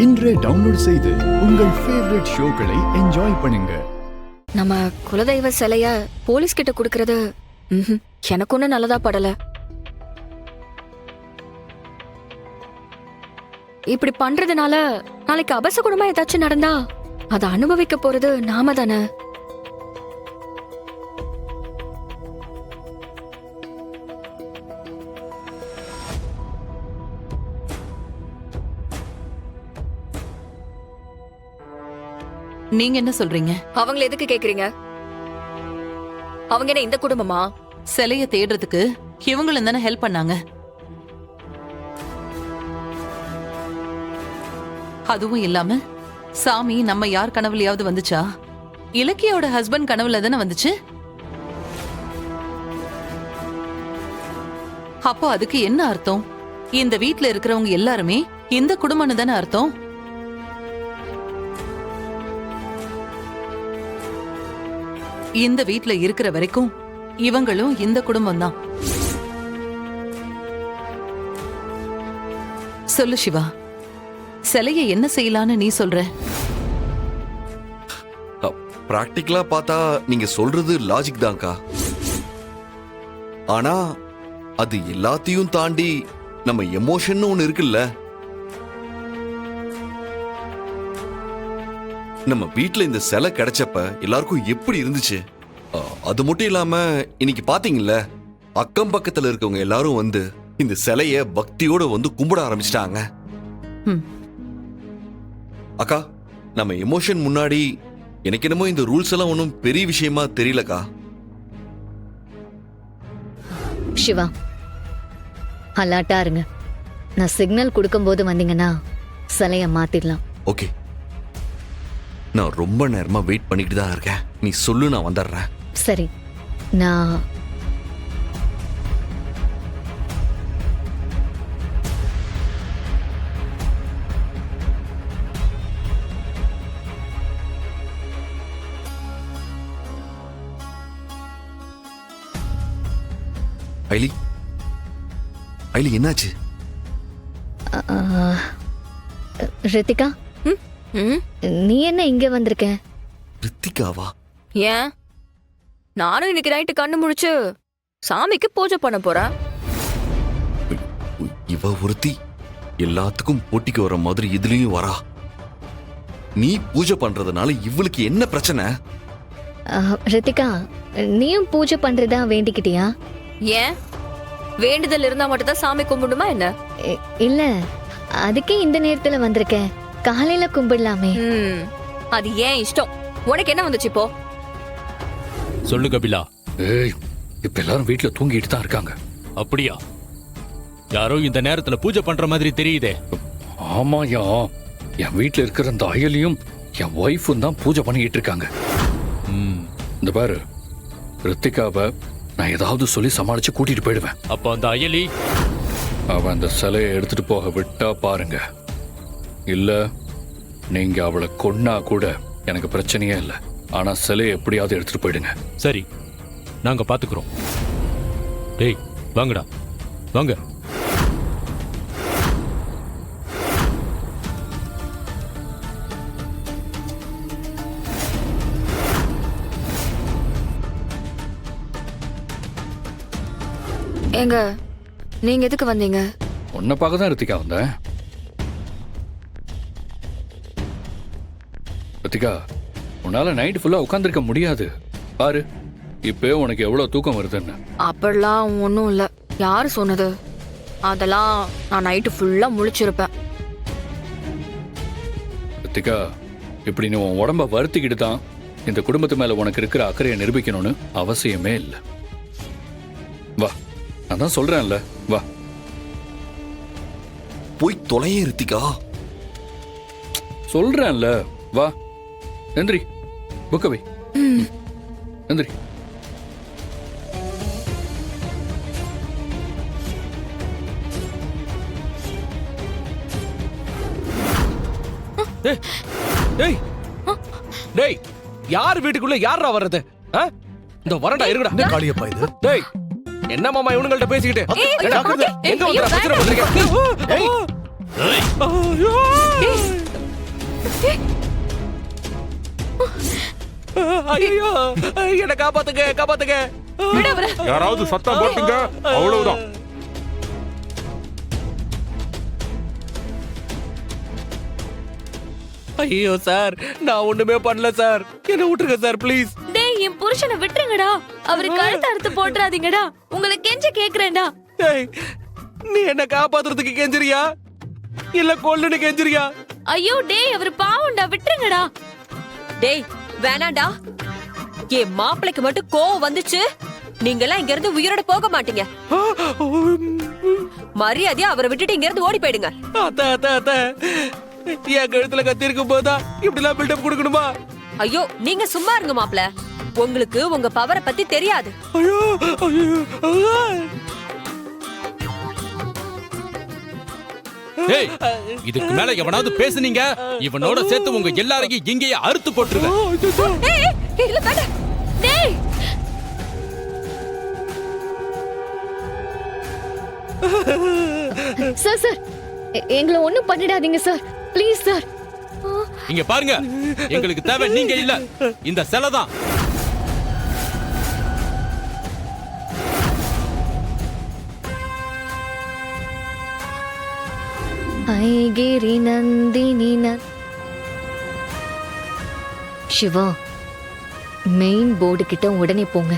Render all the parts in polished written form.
இன்றே டவுன்லோட் செய்து உங்கள் ஃபேவரட் ஷோக்களை என்ஜாய் பண்ணுங்க. நம்ம குலதெய்வ சிலைய போலீஸ் கிட்ட குடுக்கறது எனக்கு ஒன்னும் நல்லதா படல. இப்படி பண்றதுனால நாளைக்கு அபசகுணமா ஏதாச்சும் நடந்தா அதை அனுபவிக்க போறது நாம தானே. நீங்க என்ன சொல்றீங்க? அவங்கள எதுக்கு கேக்குறீங்க? அவங்க என்ன இந்த குடும்பமா? சிலைய தேடுறதுக்கு இவங்களும் தானே ஹெல்ப் பண்ணாங்க. அதுவும் இல்லாம சாமி நம்ம யார் கனவுலயாவது வந்துச்சா? இலக்கியோட ஹஸ்பண்ட் கனவுல தானே வந்துச்சு. அப்போ அதுக்கு என்ன அர்த்தம்? இந்த வீட்ல இருக்கிறவங்க எல்லாருமே இந்த குடும்பம்னு தானே அர்த்தம். இந்த வீட்ல இருக்கிற வரைக்கும் இவங்களும் இந்த குடும்பம் தான். சொல்லு சிவா, சிலைய என்ன செய்யலான்னு நீ சொல்ற? பிராக்டிகலா பார்த்தா நீங்க சொல்றது லாஜிக் தான்க்கா. ஆனா அது எல்லாத்தையும் தாண்டி நம்ம எமோஷன் ஒண்ணு இருக்குல்ல. நம்ம வீட்ல இந்த சிலை கிடைச்சப்ப எல்லாருக்கும் எப்படி இருந்துச்சு? அது மட்டும் இல்லாம இன்னைக்கு பாத்தீங்கல்ல, அக்கம் பக்கத்துல இருக்கவங்க எல்லாரும் வந்து இந்த சிலைய பக்தியோட வந்து கும்பிட ஆரம்பிச்சிட்டாங்க. அக்கா, நம்ம எமோஷன் முன்னாடி எனக்கு என்னமோ இந்த ரூல்ஸ் எல்லாம் ஒன்றும் பெரிய விஷயமா தெரியலக்கா. சிவா, அலாட்டா இருங்க. நான் சிக்னல் கொடுக்கும்போது வந்தீங்கன்னா சிலைய மாத்திடலாம். ஓகே, நான் ரொம்ப நேரமா வெயிட் பண்ணிட்டு தான் இருக்கேன். நீ சொல்லு, நான் வந்துடுறேன். சரி, நான் ஐலி, ஐலி என்னாச்சு? ரித்திகா, நீ என்ன இங்க வந்திருக்க? ரித்திகாவா? ஏன்? நானும் இன்னைக்கு நைட்டு கண்ணு முழிச்சு சாமிக்கு பூஜை பண்ண போறேன். இவ ஒருத்தி எல்லாத்துக்கும் போட்டிக்கு வர மாதிரி இதுலயும் வரா. நீ பூஜை பண்றதுனால இவளுக்கு என்ன பிரச்சனை? ரித்திகா, நீயும் பூஜை பண்றதா வேண்டிக்கிட்டியா? ஏன்? வேண்டுதல் இருந்தா மட்டும் தான் சாமி கும்பிடுமா என்ன? இல்ல, அதுக்கே இந்த நேரத்துல வந்திருக்க. காலையில கும்பிடலாமே. அது ஏன் இஷ்டம். உனக்கு என்ன வந்துச்சு இப்போ? சொல்லு கபிலா. ஏய், இப்ப எல்லாரும் வீட்டுல தூங்கிட்டு தான் இருக்காங்க. அப்படியா? யாரோ இந்த நேரத்துல பூஜை பண்ற மாதிரி தெரியுதே. ஆமாயா, என் வீட்டுல இருக்கிற அந்த அயலியும் என் ஒய்ஃபும் தான் பூஜை பண்ணிக்கிட்டு இருக்காங்க. இந்த பாரு, ரித்திகாவை நான் ஏதாவது சொல்லி சமாளிச்சு கூட்டிட்டு போயிடுவேன். அப்ப அந்த அயலி அவன் அந்த சிலையை எடுத்துட்டு போக விட்டா பாருங்க. இல்ல, நீங்க அவளை கொன்னா கூட எனக்கு பிரச்சனையே இல்லை. ஆனா சிலையை எப்படியாவது எடுத்துட்டு போயிடுங்க. சரி, நாங்க பாத்துக்கிறோம். டேய் வாங்கடா, வாங்க. ஏங்க, நீங்க எதுக்கு வந்தீங்க? உன்னை பார்க்க தான் ரித்திகா வந்தேன். ரித்திகா, உன்னால நைட் ஃபுல்லா உட்கார்ந்திருக்க முடியாது. பாரு, இப்ப உனக்கு எவ்வளவு தூக்கம் வருதுன்னு. அப்படிலாம் ஒன்றும் இல்லை. யாரு சொன்னது? அதெல்லாம் நான் நைட்டு ஃபுல்லா முழிச்சிருப்பேன். ரித்திகா, இப்படி நீ உன் உடம்ப வருத்திக்கிட்டு தான் இந்த குடும்பத்து மேல உனக்கு இருக்கிற அக்கறையை நிரூபிக்கணும்னு அவசியமே இல்லை. வா, நான் தான் சொல்றேன்ல, வா. போய் தொலையே ரித்திகா. சொல்றேன்ல, வா. எந்திரி, புக்கவை எந்திரி. டேய் டேய், யார் வீட்டுக்குள்ள யாரா வர்றது? இந்த வரடா இருக்குடா. என்ன காளியப்பா இது? டேய், என்ன மாமா இவனுங்கள்ட்ட பேசிக்கிட்டு எங்க வந்து பிரச்சனை பண்றீங்க? ஐயோ என்ன காப்பாத்துங்க காப்பாத்துங்க. விடு அவரை. யாராவது சத்தம் போட்டுங்க, அவ்வளவுதான். ஐயோ சார், நான் ஒண்ணுமே பண்ணல சார், என்ன விட்டுருங்க சார் ப்ளீஸ். டேய் என் புருஷனை விட்டுருங்கடா, அவரு கழுத்தை அறுத்து போட்டுறாதீங்கடா, உங்களை கெஞ்ச கேக்குறேன்டா. டேய், நீ என்ன காப்பாத்துறதுக்கு கெஞ்சிரியா இல்ல கொல்லுன்னு கெஞ்சிரியா? ஐயோ டேய் அவர் பாவம்டா, விட்டுருங்கடா. டேய் வேணாண்டா, என் மாப்பிளைக்கு மட்டும் கோவம் வந்துச்சு, நீங்க எல்லாம் இங்க இருந்து உயிரோட போக மாட்டீங்க. மரியாதையா அவரை விட்டுட்டு இங்க இருந்து ஓடி போயிடுங்க. அத்த அத்த அத்த, என் கழுத்துல கத்தி இருக்கும் போதா இப்படி எல்லாம் பில்டப் கொடுக்கணுமா? ஐயோ நீங்க சும்மா இருங்க மாப்பிள, உங்களுக்கு உங்க பவரை பத்தி தெரியாது. ஐயோ ஐயோ. டேய், இதுக்கு மேல எவனாவது பேசுனீங்க, இவனோட சேர்த்து உங்க எல்லாரையும் இங்கேயே அறுத்து போட்டுருவேன். ஏய், ஏய், இல்ல வேண்டாம். டேய் சார் சார் எங்களை ஒண்ணும் பண்ணிடாதீங்க சார், ப்ளீஸ் சார். இங்க பாருங்க, எங்களுக்கு தேவை நீங்க இல்ல, இந்த சிலை தான். ஐகிரி நந்தினி சிவா, மெயின் போர்டு கிட்ட உடனே போங்க.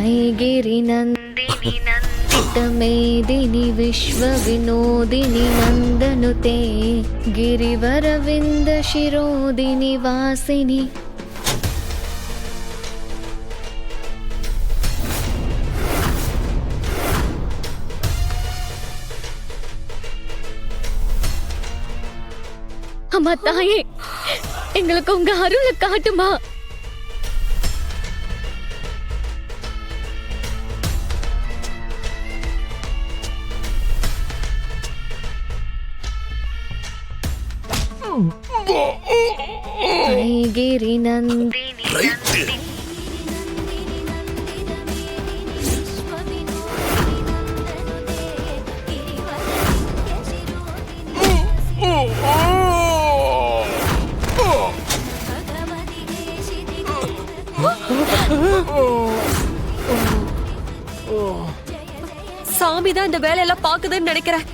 ऐगिरि नन्दिनि नन्दितमेदिनि विश्वविनोदिनि नन्दनुते गिरिवरविन्द शिरोदिनि वासिनि. அம்மா தாயே, எங்களுக்கு உங்க அருளை காட்டுமா. ஐகிரி நந்தினி சாமி தான் இந்த வேலையெல்லாம் பாக்குதுன்னு நினைக்கிறேன்.